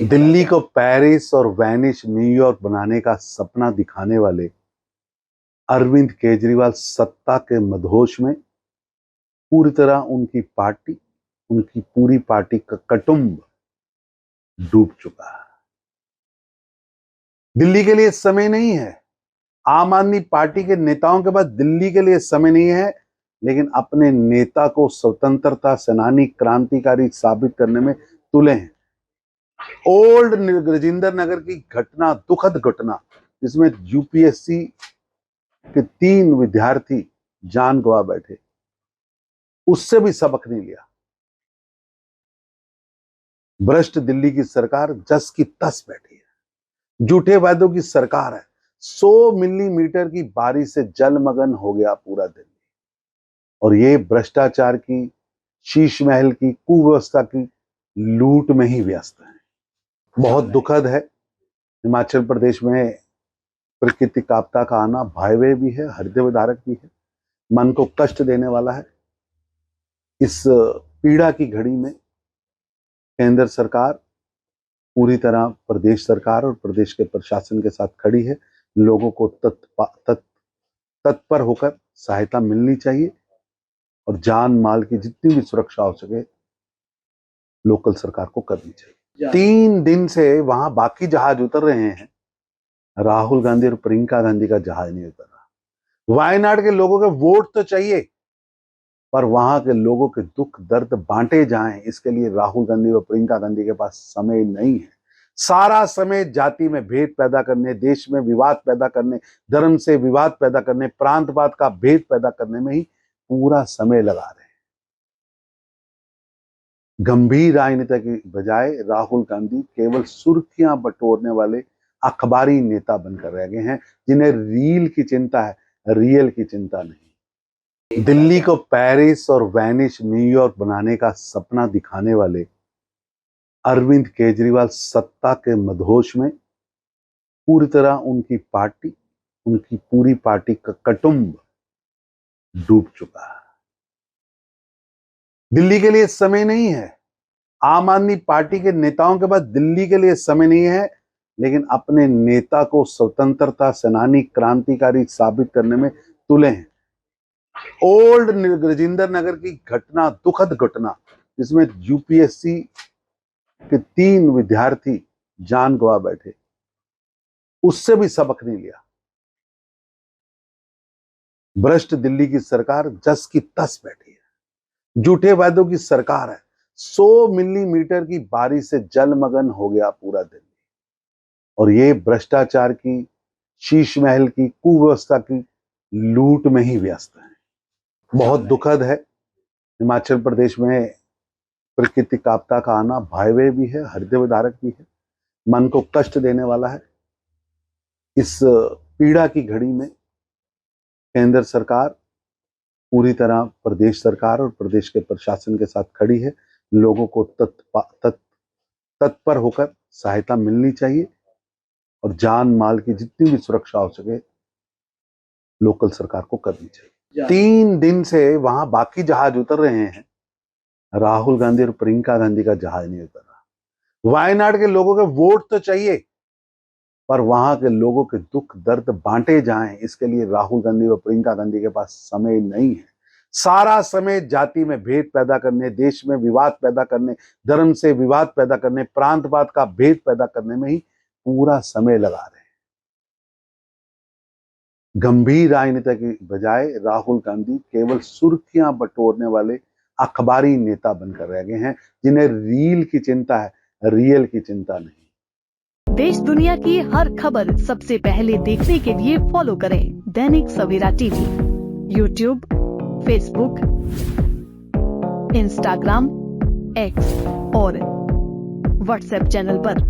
दिल्ली को पेरिस और Venice New York बनाने का सपना दिखाने वाले अरविंद केजरीवाल सत्ता के मदहोश में पूरी तरह उनकी पूरी पार्टी का कुटुंब डूब चुका है। दिल्ली के लिए समय नहीं है। आम आदमी पार्टी के नेताओं के पास दिल्ली के लिए समय नहीं है, लेकिन अपने नेता को स्वतंत्रता सेनानी क्रांतिकारी साबित करने में तुले हैं। ओल्ड राजेंद्र नगर की घटना, दुखद घटना, जिसमें यूपीएससी के 3 विद्यार्थी जान गंवा बैठे, उससे भी सबक नहीं लिया। भ्रष्ट दिल्ली की सरकार जस की तस बैठी है। झूठे वादों की सरकार है। 100 मिलीमीटर की बारिश से जलमग्न हो गया पूरा दिल्ली, और ये भ्रष्टाचार की, शीश महल की, कुव्यवस्था की लूट में ही व्यस्त है। बहुत दुखद है। हिमाचल प्रदेश में प्राकृतिक आपदा का आना भयावह भी है, हृदय विदारक भी है, मन को कष्ट देने वाला है। इस पीड़ा की घड़ी में केंद्र सरकार पूरी तरह प्रदेश सरकार और प्रदेश के प्रशासन के साथ खड़ी है। लोगों को तत्पर होकर सहायता मिलनी चाहिए, और जान माल की जितनी भी सुरक्षा हो सके लोकल सरकार को करनी चाहिए। 3 दिन से वहां बाकी जहाज उतर रहे हैं, राहुल गांधी और प्रियंका गांधी का जहाज नहीं उतर रहा। वायनाड के लोगों के वोट तो चाहिए, पर वहां के लोगों के दुख दर्द बांटे जाएं, इसके लिए राहुल गांधी और प्रियंका गांधी के पास समय नहीं है। सारा समय जाति में भेद पैदा करने, देश में विवाद पैदा करने, धर्म से विवाद पैदा करने, प्रांतवाद का भेद पैदा करने में ही पूरा समय लगा रहे हैं। गंभीर राजनीति की बजाय राहुल गांधी केवल सुर्खियां बटोरने वाले अखबारी नेता बनकर रह गए हैं, जिन्हें रील की चिंता है, रियल की चिंता नहीं। दिल्ली को पेरिस और वेनिस न्यूयॉर्क बनाने का सपना दिखाने वाले अरविंद केजरीवाल सत्ता के मदहोश में पूरी तरह उनकी पूरी पार्टी का कुटुंब डूब चुका है। दिल्ली के लिए समय नहीं है। आम आदमी पार्टी के नेताओं के पास दिल्ली के लिए समय नहीं है, लेकिन अपने नेता को स्वतंत्रता सेनानी क्रांतिकारी साबित करने में तुले हैं। ओल्ड राजेंद्र नगर की घटना, दुखद घटना, जिसमें यूपीएससी के 3 विद्यार्थी जान गंवा बैठे, उससे भी सबक नहीं लिया। भ्रष्ट दिल्ली की सरकार जस की तस बैठी है। झूठे वादों की सरकार है। 100 मिलीमीटर की बारिश से जलमग्न हो गया पूरा दिल्ली, और ये भ्रष्टाचार की, शीश महल की, कुव्यवस्था की लूट में ही व्यस्त है। बहुत दुखद है। हिमाचल प्रदेश में प्राकृतिक आपदा का आना भयावह भी है, हृदय विदारक भी है, मन को कष्ट देने वाला है। इस पीड़ा की घड़ी में केंद्र सरकार पूरी तरह प्रदेश सरकार और प्रदेश के प्रशासन के साथ खड़ी है। लोगों को तत्पर होकर सहायता मिलनी चाहिए, और जान माल की जितनी भी सुरक्षा हो सके लोकल सरकार को करनी चाहिए। 3 दिन से वहां बाकी जहाज उतर रहे हैं, राहुल गांधी और प्रियंका गांधी का जहाज नहीं उतर रहा। वायनाड के लोगों के वोट तो चाहिए, पर वहां के लोगों के दुख दर्द बांटे जाएं, इसके लिए राहुल गांधी और प्रियंका गांधी के पास समय नहीं है। सारा समय जाति में भेद पैदा करने, देश में विवाद पैदा करने, धर्म से विवाद पैदा करने, प्रांतवाद का भेद पैदा करने में ही पूरा समय लगा रहे हैं। गंभीर राजनीति की बजाय राहुल गांधी केवल सुर्खियां बटोरने वाले अखबारी नेता बनकर रह गए हैं, जिन्हें रील की चिंता है, रियल की चिंता नहीं। देश दुनिया की हर खबर सबसे पहले देखने के लिए फॉलो करें Dainik Savera TV, YouTube, Facebook, Instagram, X और व्हाट्सएप चैनल पर।